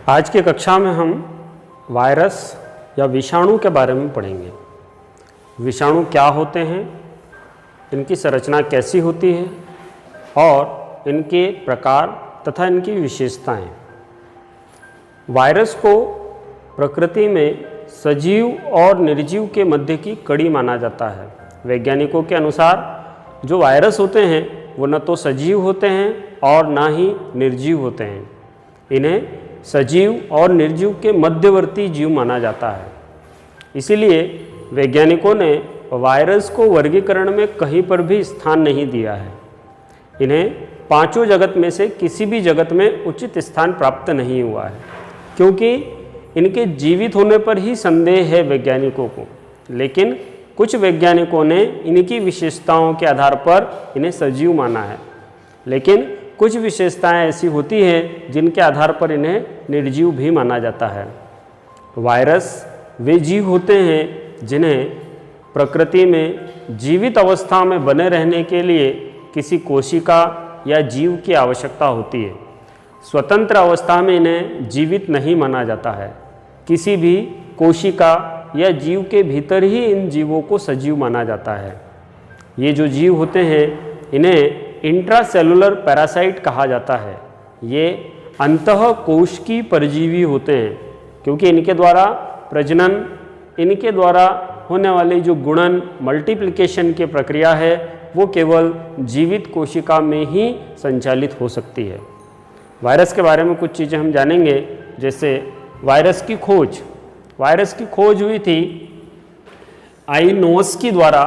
आज की कक्षा में हम वायरस या विषाणु के बारे में पढ़ेंगे। विषाणु क्या होते हैं, इनकी संरचना कैसी होती है और इनके प्रकार तथा इनकी विशेषताएं। वायरस को प्रकृति में सजीव और निर्जीव के मध्य की कड़ी माना जाता है। वैज्ञानिकों के अनुसार जो वायरस होते हैं वो न तो सजीव होते हैं और ना ही निर्जीव होते हैं। इन्हें सजीव और निर्जीव के मध्यवर्ती जीव माना जाता है। इसीलिए वैज्ञानिकों ने वायरस को वर्गीकरण में कहीं पर भी स्थान नहीं दिया है। इन्हें पांचों जगत में से किसी भी जगत में उचित स्थान प्राप्त नहीं हुआ है, क्योंकि इनके जीवित होने पर ही संदेह है वैज्ञानिकों को। लेकिन कुछ वैज्ञानिकों ने इनकी विशेषताओं के आधार पर इन्हें सजीव माना है, लेकिन कुछ विशेषताएं ऐसी होती हैं जिनके आधार पर इन्हें निर्जीव भी माना जाता है। वायरस वे जीव होते हैं जिन्हें प्रकृति में जीवित अवस्था में बने रहने के लिए किसी कोशिका या जीव की आवश्यकता होती है। स्वतंत्र अवस्था में इन्हें जीवित नहीं माना जाता है। किसी भी कोशिका या जीव के भीतर ही इन जीवों को सजीव माना जाता है। ये जो जीव होते हैं इन्हें इंट्रासेलुलर पैरासाइट कहा जाता है। ये अंतः कोश की परजीवी होते हैं, क्योंकि इनके द्वारा प्रजनन, इनके द्वारा होने वाली जो गुणन, मल्टीप्लिकेशन की प्रक्रिया है वो केवल जीवित कोशिका में ही संचालित हो सकती है। वायरस के बारे में कुछ चीज़ें हम जानेंगे, जैसे वायरस की खोज। वायरस की खोज हुई थी आइनोस्की द्वारा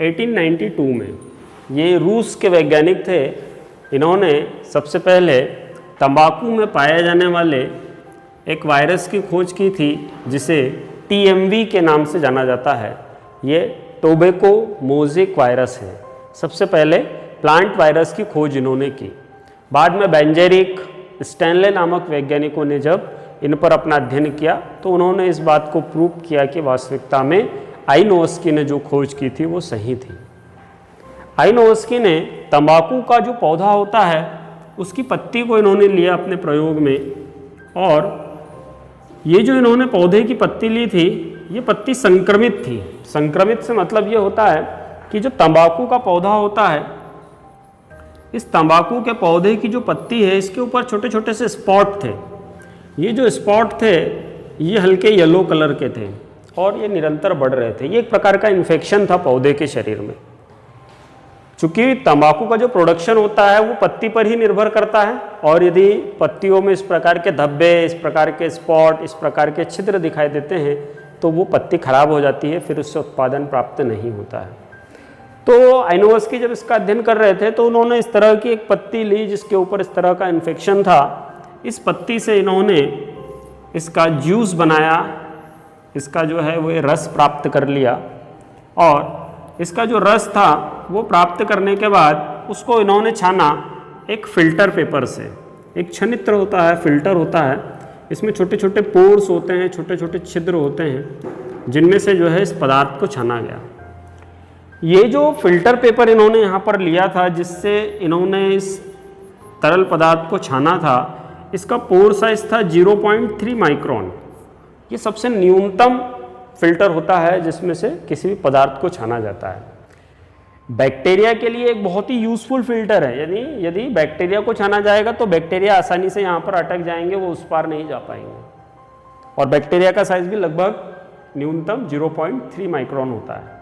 1892 में। ये रूस के वैज्ञानिक थे। इन्होंने सबसे पहले तंबाकू में पाए जाने वाले एक वायरस की खोज की थी, जिसे TMV के नाम से जाना जाता है। ये टोबैको मोज़ेक वायरस है। सबसे पहले प्लांट वायरस की खोज इन्होंने की। बाद में बेंजेरिक, स्टैनले नामक वैज्ञानिकों ने जब इन पर अपना अध्ययन किया तो उन्होंने इस बात को प्रूव किया कि वास्तविकता में आइनोस्की ने जो खोज की थी वो सही थी। आइनोस्की ने तंबाकू का जो पौधा होता है उसकी पत्ती को इन्होंने लिया अपने प्रयोग में, और ये जो इन्होंने पौधे की पत्ती ली थी ये पत्ती संक्रमित थी। संक्रमित से मतलब ये होता है कि जो तंबाकू का पौधा होता है, इस तंबाकू के पौधे की जो पत्ती है इसके ऊपर छोटे छोटे से स्पॉट थे। ये जो स्पॉट थे ये हल्के येलो कलर के थे और ये निरंतर बढ़ रहे थे। ये एक प्रकार का इन्फेक्शन था पौधे के शरीर में। चूँकि तंबाकू का जो प्रोडक्शन होता है वो पत्ती पर ही निर्भर करता है, और यदि पत्तियों में इस प्रकार के धब्बे, इस प्रकार के स्पॉट, इस प्रकार के छिद्र दिखाई देते हैं तो वो पत्ती खराब हो जाती है, फिर उससे उत्पादन प्राप्त नहीं होता है। तो आइनोस्की जब इसका अध्ययन कर रहे थे तो उन्होंने इस तरह की एक पत्ती ली जिसके ऊपर इस तरह का इन्फेक्शन था। इस पत्ती से इन्होंने इसका जूस बनाया, इसका जो है वो रस प्राप्त कर लिया, और इसका जो रस था वो प्राप्त करने के बाद उसको इन्होंने छाना एक फ़िल्टर पेपर से। एक छनित्र होता है, फ़िल्टर होता है, इसमें छोटे छोटे पोर्स होते हैं, छोटे छोटे छिद्र होते हैं, जिनमें से जो है इस पदार्थ को छाना गया। ये जो फ़िल्टर पेपर इन्होंने यहाँ पर लिया था जिससे इन्होंने इस तरल पदार्थ को छाना था, इसका पोर साइज था 0.3 माइक्रोन। ये सबसे न्यूनतम फिल्टर होता है जिसमें से किसी भी पदार्थ को छाना जाता है। बैक्टीरिया के लिए एक बहुत ही यूज़फुल फिल्टर है। यदि बैक्टीरिया को छाना जाएगा तो बैक्टीरिया आसानी से यहाँ पर अटक जाएंगे, वो उस पार नहीं जा पाएंगे। और बैक्टीरिया का साइज भी लगभग न्यूनतम 0.3 माइक्रोन होता है।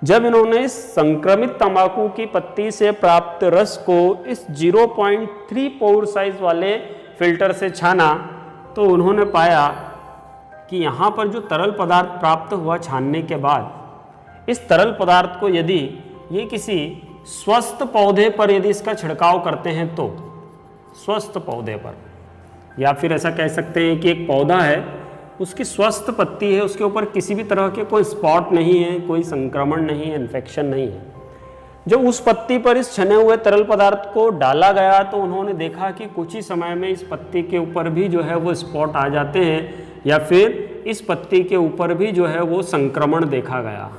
जब इन्होंने इस संक्रमित तंबाकू की पत्ती से प्राप्त रस को इस 0.3 पोर साइज वाले फिल्टर से छाना तो उन्होंने पाया कि यहाँ पर जो तरल पदार्थ प्राप्त हुआ छानने के बाद, इस तरल पदार्थ को यदि ये किसी स्वस्थ पौधे पर यदि इसका छिड़काव करते हैं तो, स्वस्थ पौधे पर, या फिर ऐसा कह सकते हैं कि एक पौधा है, उसकी स्वस्थ पत्ती है, उसके ऊपर किसी भी तरह के कोई स्पॉट नहीं है, कोई संक्रमण नहीं है, इन्फेक्शन नहीं है। जब उस पत्ती पर इस छने हुए तरल पदार्थ को डाला गया तो उन्होंने देखा कि कुछ ही समय में इस पत्ती के ऊपर भी जो है वो स्पॉट आ जाते हैं, या फिर इस पत्ती के ऊपर भी जो है वो संक्रमण देखा गया।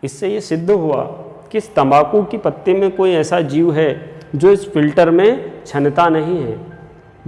इससे ये सिद्ध हुआ कि इस तंबाकू की पत्ती में कोई ऐसा जीव है जो इस फिल्टर में छनता नहीं है।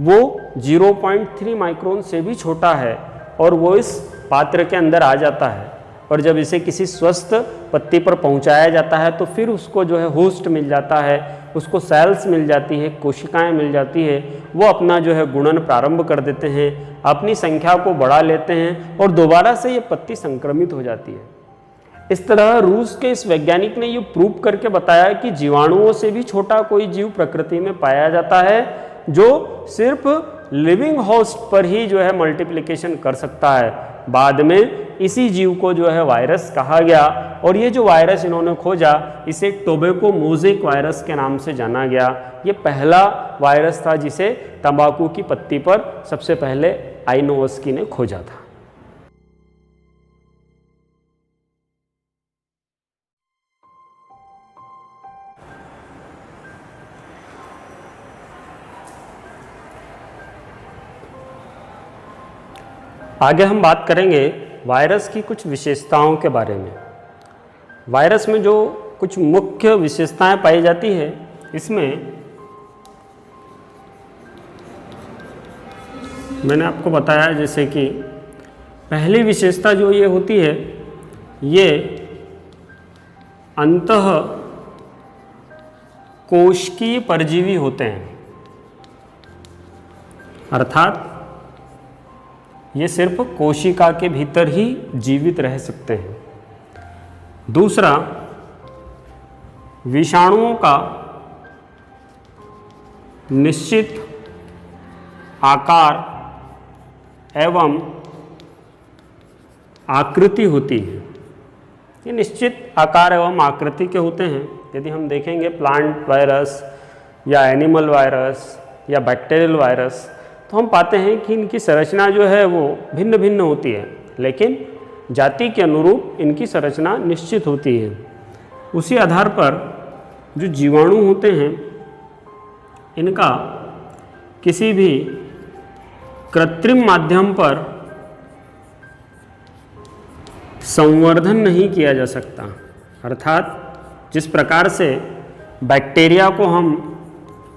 वो 0.3 माइक्रोन से भी छोटा है और वो इस पात्र के अंदर आ जाता है। और जब इसे किसी स्वस्थ पत्ती पर पहुंचाया जाता है तो फिर उसको जो है होस्ट मिल जाता है, उसको सेल्स मिल जाती है, कोशिकाएं मिल जाती है, वो अपना जो है गुणन प्रारंभ कर देते हैं, अपनी संख्या को बढ़ा लेते हैं और दोबारा से ये पत्ती संक्रमित हो जाती है। इस तरह रूस के इस वैज्ञानिक ने ये प्रूव करके बताया कि जीवाणुओं से भी छोटा कोई जीव प्रकृति में पाया जाता है जो सिर्फ लिविंग होस्ट पर ही जो है मल्टीप्लिकेशन कर सकता है। बाद में इसी जीव को जो है वायरस कहा गया और ये जो वायरस इन्होंने खोजा इसे टोबैको मोज़ेक वायरस के नाम से जाना गया। ये पहला वायरस था जिसे तंबाकू की पत्ती पर सबसे पहले आइनोवस्की ने खोजा था। आगे हम बात करेंगे वायरस की कुछ विशेषताओं के बारे में। वायरस में जो कुछ मुख्य विशेषताएं पाई जाती है, इसमें मैंने आपको बताया जैसे कि पहली विशेषता जो ये होती है, ये अंतः कोशिकीय परजीवी होते हैं, अर्थात ये सिर्फ कोशिका के भीतर ही जीवित रह सकते हैं। दूसरा, विषाणुओं का निश्चित आकार एवं आकृति होती है। ये निश्चित आकार एवं आकृति के होते हैं। यदि हम देखेंगे प्लांट वायरस या एनिमल वायरस या बैक्टीरियल वायरस, तो हम पाते हैं कि इनकी संरचना जो है वो भिन्न भिन्न होती है, लेकिन जाति के अनुरूप इनकी संरचना निश्चित होती है। उसी आधार पर जो जीवाणु होते हैं, इनका किसी भी कृत्रिम माध्यम पर संवर्धन नहीं किया जा सकता। अर्थात जिस प्रकार से बैक्टीरिया को हम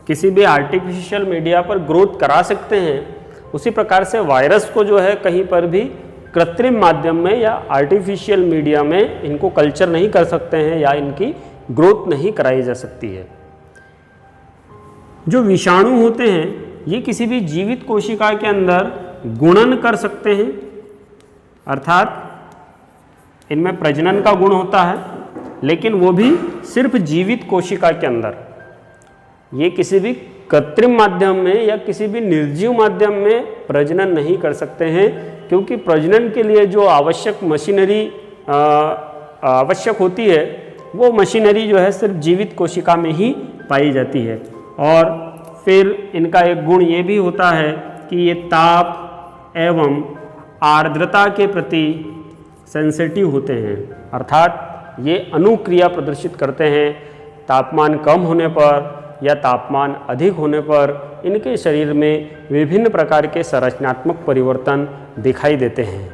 किसी भी आर्टिफिशियल मीडिया पर ग्रोथ करा सकते हैं, उसी प्रकार से वायरस को जो है कहीं पर भी कृत्रिम माध्यम में या आर्टिफिशियल मीडिया में इनको कल्चर नहीं कर सकते हैं या इनकी ग्रोथ नहीं कराई जा सकती है। जो विषाणु होते हैं, ये किसी भी जीवित कोशिका के अंदर गुणन कर सकते हैं, अर्थात इनमें प्रजनन का गुण होता है, लेकिन वो भी सिर्फ जीवित कोशिका के अंदर। ये किसी भी कृत्रिम माध्यम में या किसी भी निर्जीव माध्यम में प्रजनन नहीं कर सकते हैं, क्योंकि प्रजनन के लिए जो आवश्यक मशीनरी आवश्यक होती है, वो मशीनरी जो है सिर्फ जीवित कोशिका में ही पाई जाती है। और फिर इनका एक गुण ये भी होता है कि ये ताप एवं आर्द्रता के प्रति सेंसिटिव होते हैं, अर्थात ये अनुक्रिया प्रदर्शित करते हैं। तापमान कम होने पर या तापमान अधिक होने पर इनके शरीर में विभिन्न प्रकार के संरचनात्मक परिवर्तन दिखाई देते हैं।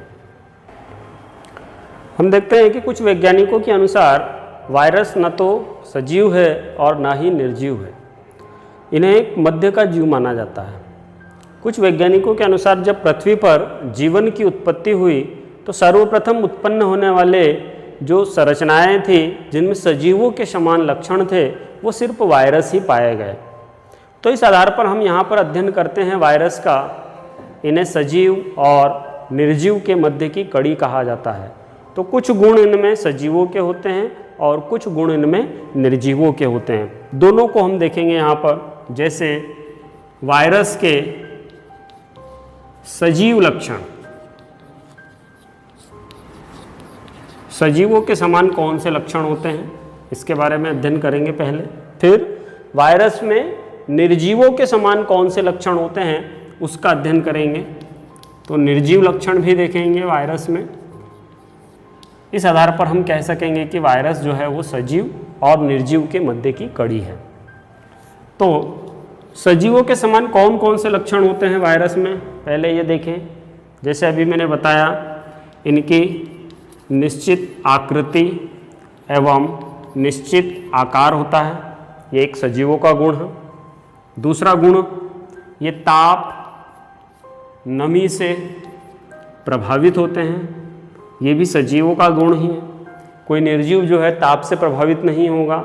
हम देखते हैं कि कुछ वैज्ञानिकों के अनुसार वायरस न तो सजीव है और न ही निर्जीव है, इन्हें एक मध्य का जीव माना जाता है। कुछ वैज्ञानिकों के अनुसार जब पृथ्वी पर जीवन की उत्पत्ति हुई तो सर्वप्रथम उत्पन्न होने वाले जो संरचनाएं थी जिनमें सजीवों के समान लक्षण थे, वो सिर्फ वायरस ही पाए गए। तो इस आधार पर हम यहाँ पर अध्ययन करते हैं वायरस का। इन्हें सजीव और निर्जीव के मध्य की कड़ी कहा जाता है। तो कुछ गुण इनमें सजीवों के होते हैं और कुछ गुण इनमें निर्जीवों के होते हैं। दोनों को हम देखेंगे यहाँ पर। जैसे वायरस के सजीव लक्षण, सजीवों के समान कौन से लक्षण होते हैं, इसके बारे में अध्ययन करेंगे पहले। फिर वायरस में निर्जीवों के समान कौन से लक्षण होते हैं, उसका अध्ययन करेंगे। तो निर्जीव लक्षण भी देखेंगे वायरस में। इस आधार पर हम कह सकेंगे कि वायरस जो है वो सजीव और निर्जीव के मध्य की कड़ी है। तो सजीवों के समान कौन कौन से लक्षण होते हैं वायरस में, पहले ये देखें। जैसे अभी मैंने बताया, इनकी निश्चित आकृति एवं निश्चित आकार होता है, ये एक सजीवों का गुण है। दूसरा गुण, ये ताप, नमी से प्रभावित होते हैं। ये भी सजीवों का गुण ही है। कोई निर्जीव जो है ताप से प्रभावित नहीं होगा,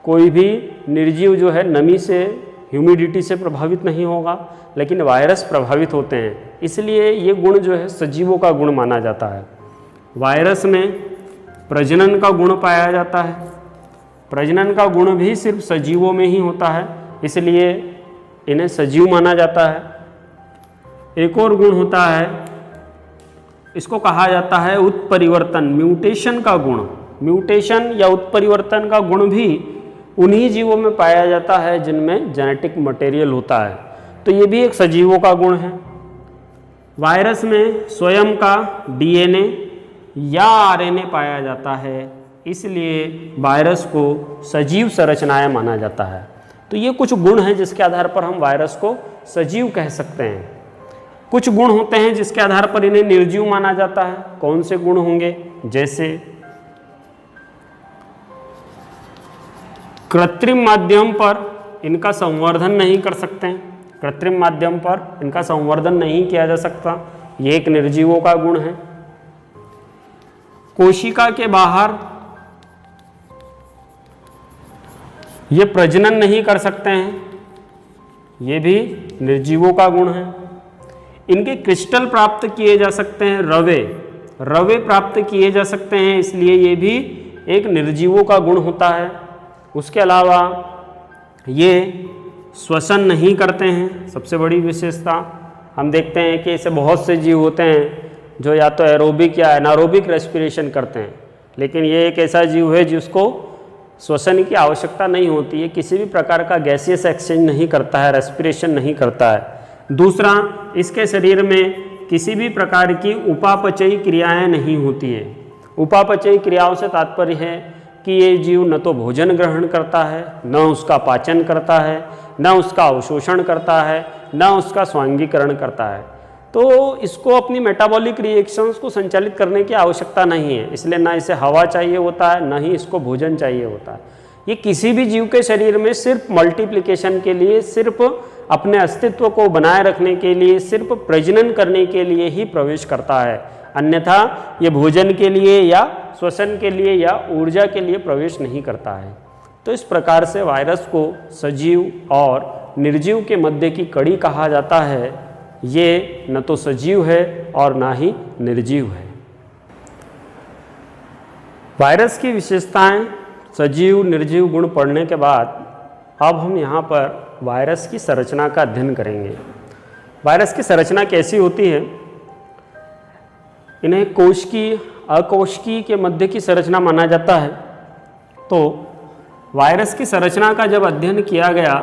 कोई भी निर्जीव जो है नमी से, ह्यूमिडिटी से प्रभावित नहीं होगा, लेकिन वायरस प्रभावित होते हैं। इसलिए ये गुण जो है सजीवों का गुण माना जाता है। वायरस में प्रजनन का गुण पाया जाता है। प्रजनन का गुण भी सिर्फ सजीवों में ही होता है, इसलिए इन्हें सजीव माना जाता है। एक और गुण होता है, इसको कहा जाता है उत्परिवर्तन, म्यूटेशन का गुण। म्यूटेशन या उत्परिवर्तन का गुण भी उन्हीं जीवों में पाया जाता है जिनमें जेनेटिक मटेरियल होता है, तो ये भी एक सजीवों का गुण है। वायरस में स्वयं का डीएनए या आरएनए पाया जाता है, इसलिए वायरस को सजीव संरचनाएं माना जाता है। तो ये कुछ गुण हैं जिसके आधार पर हम वायरस को सजीव कह सकते हैं। कुछ गुण होते हैं जिसके आधार पर इन्हें निर्जीव माना जाता है। कौन से गुण होंगे? जैसे कृत्रिम माध्यम पर इनका संवर्धन नहीं कर सकते हैं। कृत्रिम माध्यम पर इनका संवर्धन नहीं किया जा सकता, ये एक निर्जीवों का गुण है। कोशिका के बाहर ये प्रजनन नहीं कर सकते हैं, ये भी निर्जीवों का गुण है। इनके क्रिस्टल प्राप्त किए जा सकते हैं, रवे प्राप्त किए जा सकते हैं, इसलिए ये भी एक निर्जीवों का गुण होता है। उसके अलावा ये श्वसन नहीं करते हैं, सबसे बड़ी विशेषता। हम देखते हैं कि ऐसे बहुत से जीव होते हैं जो या तो एरोबिक या एनारोबिक रेस्पिरेशन करते हैं, लेकिन ये एक ऐसा जीव है जिसको श्वसन की आवश्यकता नहीं होती है, किसी भी प्रकार का गैसियस एक्सचेंज नहीं करता है, रेस्पिरेशन नहीं करता है। दूसरा, इसके शरीर में किसी भी प्रकार की उपापचयी क्रियाएं नहीं होती है। उपापचयी क्रियाओं से तात्पर्य है कि ये जीव न तो भोजन ग्रहण करता है, न उसका पाचन करता है, न उसका अवशोषण करता है, न उसका स्वांगीकरण करता है। तो इसको अपनी मेटाबॉलिक रिएक्शंस को संचालित करने की आवश्यकता नहीं है, इसलिए ना इसे हवा चाहिए होता है, ना ही इसको भोजन चाहिए होता है। ये किसी भी जीव के शरीर में सिर्फ मल्टीप्लिकेशन के लिए, सिर्फ अपने अस्तित्व को बनाए रखने के लिए, सिर्फ प्रजनन करने के लिए ही प्रवेश करता है, अन्यथा ये भोजन के लिए या श्वसन के लिए या ऊर्जा के लिए प्रवेश नहीं करता है। तो इस प्रकार से वायरस को सजीव और निर्जीव के मध्य की कड़ी कहा जाता है। ये न तो सजीव है और ना ही निर्जीव है। वायरस की विशेषताएं, सजीव निर्जीव गुण पढ़ने के बाद अब हम यहाँ पर वायरस की संरचना का अध्ययन करेंगे। वायरस की संरचना कैसी होती है? इन्हें कोशिकीय, अकोशिकीय के मध्य की संरचना माना जाता है। तो वायरस की संरचना का जब अध्ययन किया गया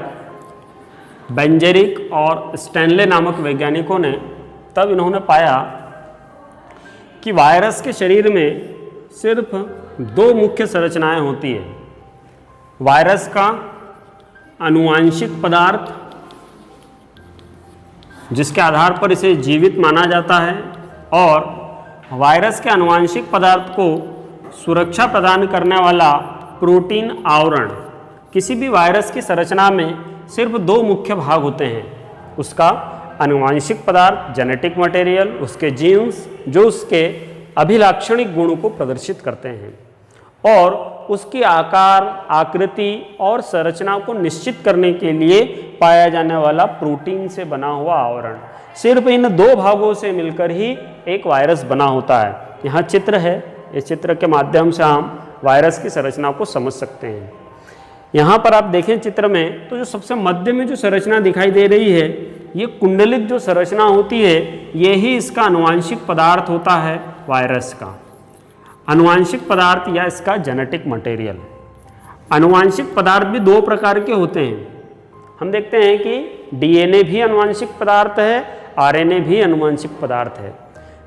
बेंजेरिक और स्टैनले नामक वैज्ञानिकों ने, तब इन्होंने पाया कि वायरस के शरीर में सिर्फ दो मुख्य संरचनाएं होती है। वायरस का आनुवांशिक पदार्थ, जिसके आधार पर इसे जीवित माना जाता है, और वायरस के आनुवांशिक पदार्थ को सुरक्षा प्रदान करने वाला प्रोटीन आवरण। किसी भी वायरस की संरचना में सिर्फ दो मुख्य भाग होते हैं, उसका आनुवांशिक पदार्थ जेनेटिक मटेरियल, उसके जीन्स जो उसके अभिलाक्षणिक गुणों को प्रदर्शित करते हैं, और उसकी आकार, आकृति और संरचना को निश्चित करने के लिए पाया जाने वाला प्रोटीन से बना हुआ आवरण। सिर्फ इन दो भागों से मिलकर ही एक वायरस बना होता है। यहाँ चित्र है, इस चित्र के माध्यम से हम वायरस की संरचना को समझ सकते हैं। यहाँ पर आप देखें चित्र में, तो जो सबसे मध्य में जो संरचना दिखाई दे रही है, ये कुंडलित जो संरचना होती है, ये ही इसका आनुवांशिक पदार्थ होता है वायरस का। आनुवांशिक पदार्थ या इसका जेनेटिक मटेरियल। आनुवांशिक पदार्थ भी दो प्रकार के होते हैं। हम देखते हैं कि डीएनए भी आनुवांशिक पदार्थ है, आरएनए भी आनुवांशिक पदार्थ है।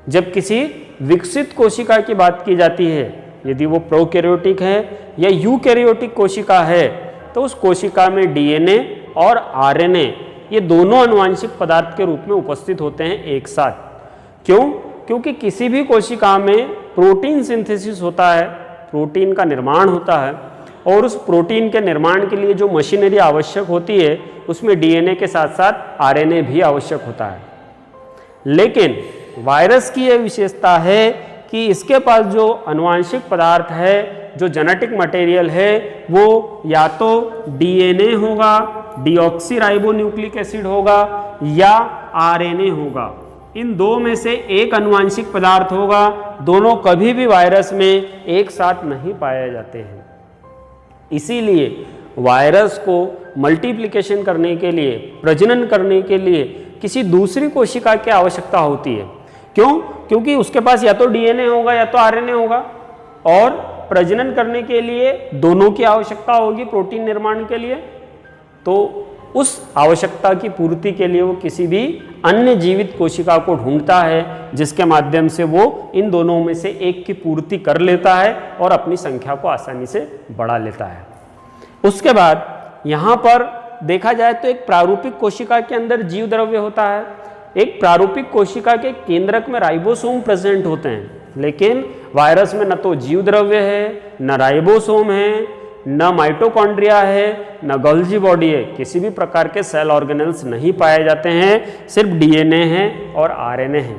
जब किसी विकसित कोशिका की बात की जाती है, यदि वो प्रोकैरियोटिक है या यूकैरियोटिक कोशिका है, तो उस कोशिका में डीएनए और आरएनए ये दोनों आनुवांशिक पदार्थ के रूप में उपस्थित होते हैं एक साथ। क्यों? क्योंकि किसी भी कोशिका में प्रोटीन सिंथेसिस होता है, प्रोटीन का निर्माण होता है, और उस प्रोटीन के निर्माण के लिए जो मशीनरी आवश्यक होती है उसमें डीएनए के साथ साथ आरएनए भी आवश्यक होता है। लेकिन वायरस की यह विशेषता है कि इसके पास जो आनुवांशिक पदार्थ है, जो जेनेटिक मटेरियल है, वो या तो डीएनए होगा, डीऑक्सीराइबोन्यूक्लिक एसिड होगा, या आरएनए होगा। इन दो में से एक आनुवांशिक पदार्थ होगा। दोनों कभी भी वायरस में एक साथ नहीं पाए जाते हैं। इसीलिए वायरस को मल्टीप्लिकेशन करने के लिए, प्रजनन करने के लिए किसी दूसरी कोशिका की आवश्यकता होती है। क्यों? क्योंकि उसके पास या तो डीएनए होगा या तो आरएनए होगा, और प्रजनन करने के लिए दोनों की आवश्यकता होगी प्रोटीन निर्माण के लिए। तो उस आवश्यकता की पूर्ति के लिए वो किसी भी अन्य जीवित कोशिका को ढूंढता है, जिसके माध्यम से वो इन दोनों में से एक की पूर्ति कर लेता है और अपनी संख्या को आसानी से बढ़ा लेता है। उसके बाद यहाँ पर देखा जाए तो एक प्रारूपिक कोशिका के अंदर जीव द्रव्य होता है। एक प्रारूपिक कोशिका के केंद्रक में राइबोसोम प्रेजेंट होते हैं, लेकिन वायरस में न तो जीव द्रव्य है, न राइबोसोम है, न माइटोकॉन्ड्रिया है, न गोल्जी बॉडी है। किसी भी प्रकार के सेल ऑर्गेनेल्स नहीं पाए जाते हैं, सिर्फ डीएनए है और आरएनए है।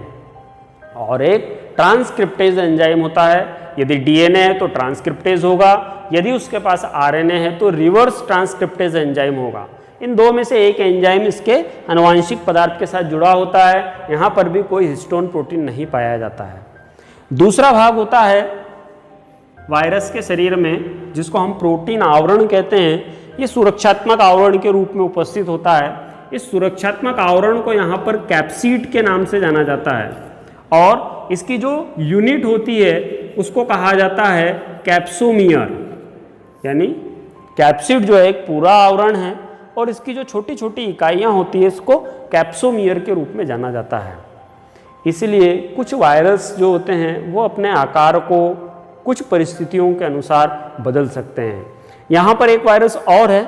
और एक ट्रांसक्रिप्टेज एंजाइम होता है। यदि डीएनए है तो ट्रांसक्रिप्टेज होगा, यदि उसके पास आरएनए है तो रिवर्स ट्रांसक्रिप्टेज एंजाइम होगा। इन दो में से एक एंजाइम इसके आनुवांशिक पदार्थ के साथ जुड़ा होता है। यहाँ पर भी कोई हिस्टोन प्रोटीन नहीं पाया जाता है। दूसरा भाग होता है वायरस के शरीर में, जिसको हम प्रोटीन आवरण कहते हैं। ये सुरक्षात्मक आवरण के रूप में उपस्थित होता है। इस सुरक्षात्मक आवरण को यहाँ पर कैप्सिड के नाम से जाना जाता है, और इसकी जो यूनिट होती है उसको कहा जाता है कैप्सोमियर। यानी कैप्सिड जो है एक पूरा आवरण है, और इसकी जो छोटी छोटी इकाइयाँ होती है इसको कैप्सोमियर के रूप में जाना जाता है। इसलिए कुछ वायरस जो होते हैं वो अपने आकार को कुछ परिस्थितियों के अनुसार बदल सकते हैं। यहाँ पर एक वायरस और है,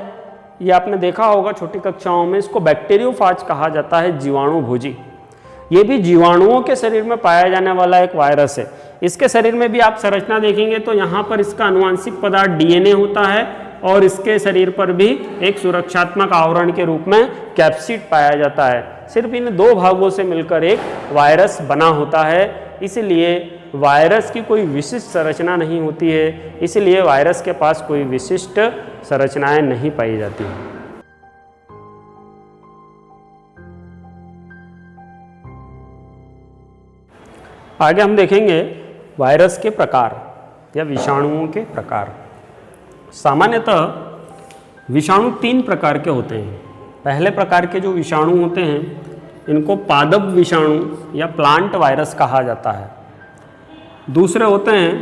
ये आपने देखा होगा छोटी कक्षाओं में, इसको बैक्टीरियोफाज कहा जाता है, जीवाणु भोजी। ये भी जीवाणुओं के शरीर में पाया जाने वाला एक वायरस है। इसके शरीर में भी आप संरचना देखेंगे तो यहाँ पर इसका आनुवांशिक पदार्थ डीएनए होता है, और इसके शरीर पर भी एक सुरक्षात्मक आवरण के रूप में कैप्सिड पाया जाता है। सिर्फ इन दो भागों से मिलकर एक वायरस बना होता है। इसलिए वायरस की कोई विशिष्ट संरचना नहीं होती है, इसलिए वायरस के पास कोई विशिष्ट संरचनाएं नहीं पाई जाती हैं। आगे हम देखेंगे वायरस के प्रकार या विषाणुओं के प्रकार। सामान्यतः विषाणु 3 प्रकार के होते हैं। पहले प्रकार के जो विषाणु होते हैं इनको पादप विषाणु या प्लांट वायरस कहा जाता है। दूसरे होते हैं,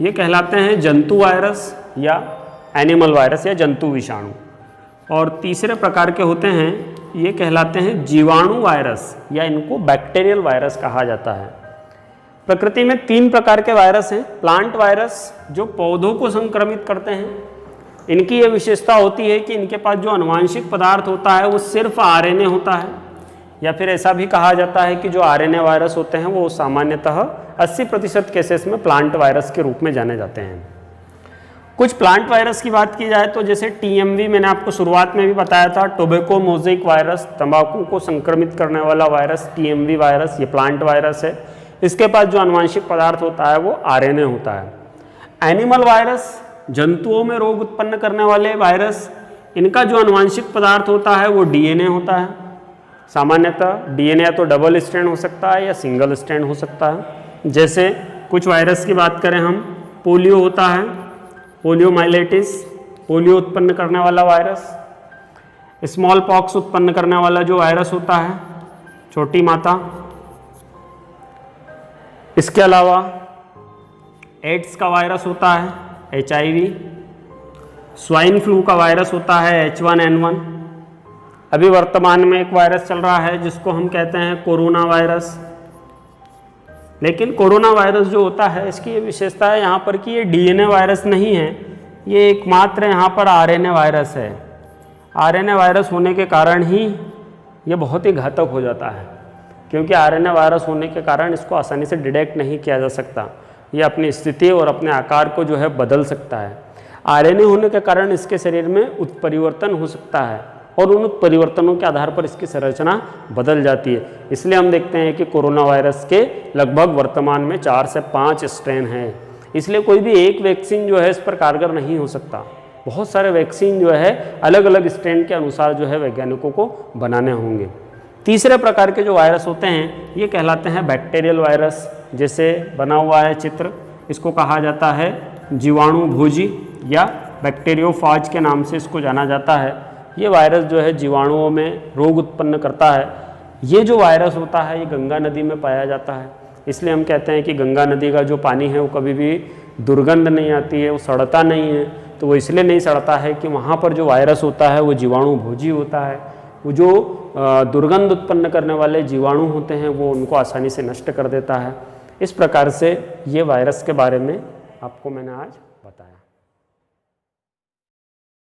ये कहलाते हैं जंतु वायरस या एनिमल वायरस या जंतु विषाणु। और तीसरे प्रकार के होते हैं, ये कहलाते हैं जीवाणु वायरस या इनको बैक्टीरियल वायरस कहा जाता है। प्रकृति में 3 प्रकार के वायरस हैं। प्लांट वायरस जो पौधों को संक्रमित करते हैं, इनकी ये विशेषता होती है कि इनके पास जो आनुवांशिक पदार्थ होता है वो सिर्फ आरएनए होता है, या फिर ऐसा भी कहा जाता है कि जो आरएनए वायरस होते हैं वो सामान्यतः 80% केसेस में प्लांट वायरस के रूप में जाने जाते हैं। कुछ प्लांट वायरस की बात की जाए तो जैसे टीएमवी, मैंने आपको शुरुआत में भी बताया था, टोबैको मोज़ेक वायरस, तंबाकू को संक्रमित करने वाला वायरस टीएमवी वायरस, ये प्लांट वायरस है। इसके पास जो आनुवांशिक पदार्थ होता है वो आरएनए होता है। एनिमल वायरस, जंतुओं में रोग उत्पन्न करने वाले वायरस, इनका जो आनुवांशिक पदार्थ होता है वो डीएनए होता है। सामान्यतः डीएनए या तो डबल स्ट्रैंड हो सकता है या सिंगल स्ट्रैंड हो सकता है। जैसे कुछ वायरस की बात करें हम, पोलियो होता है, पोलियोमाइलिटिस, पोलियो उत्पन्न करने वाला वायरस। स्मॉल पॉक्स उत्पन्न करने वाला जो वायरस होता है, छोटी माता। इसके अलावा एड्स का वायरस होता है, HIV। स्वाइन फ्लू का वायरस होता है H1N1। अभी वर्तमान में एक वायरस चल रहा है जिसको हम कहते हैं कोरोना वायरस। लेकिन कोरोना वायरस जो होता है इसकी ये विशेषता है यहाँ पर कि ये डीएनए वायरस नहीं है, ये एकमात्र यहाँ पर आरएनए वायरस है। आरएनए वायरस होने के कारण ही ये बहुत ही घातक हो जाता है, क्योंकि आरएनए वायरस होने के कारण इसको आसानी से डिटेक्ट नहीं किया जा सकता। ये अपनी स्थिति और अपने आकार को जो है बदल सकता है। आरएनए होने के कारण इसके शरीर में उत्परिवर्तन हो सकता है और उन उत्परिवर्तनों के आधार पर इसकी संरचना बदल जाती है। इसलिए हम देखते हैं कि कोरोना वायरस के लगभग वर्तमान में 4 से 5 स्ट्रेन हैं। इसलिए कोई भी एक वैक्सीन जो है इस पर कारगर नहीं हो सकता। बहुत सारे वैक्सीन जो है अलग अलग स्ट्रेन के अनुसार जो है वैज्ञानिकों को बनाने होंगे। तीसरे प्रकार के जो वायरस होते हैं ये कहलाते हैं बैक्टीरियल वायरस। जैसे बना हुआ है चित्र, इसको कहा जाता है जीवाणु भोजी या बैक्टीरियोफाज के नाम से इसको जाना जाता है। ये वायरस जो है जीवाणुओं में रोग उत्पन्न करता है। ये जो वायरस होता है ये गंगा नदी में पाया जाता है। इसलिए हम कहते हैं कि गंगा नदी का जो पानी है वो कभी भी दुर्गंध नहीं आती है, वो सड़ता नहीं है। तो वो इसलिए नहीं सड़ता है कि वहाँ पर जो वायरस होता है वो जीवाणु भोजी होता है। वो जो दुर्गंध उत्पन्न करने वाले जीवाणु होते हैं वो उनको आसानी से नष्ट कर देता है। इस प्रकार से ये वायरस के बारे में आपको मैंने आज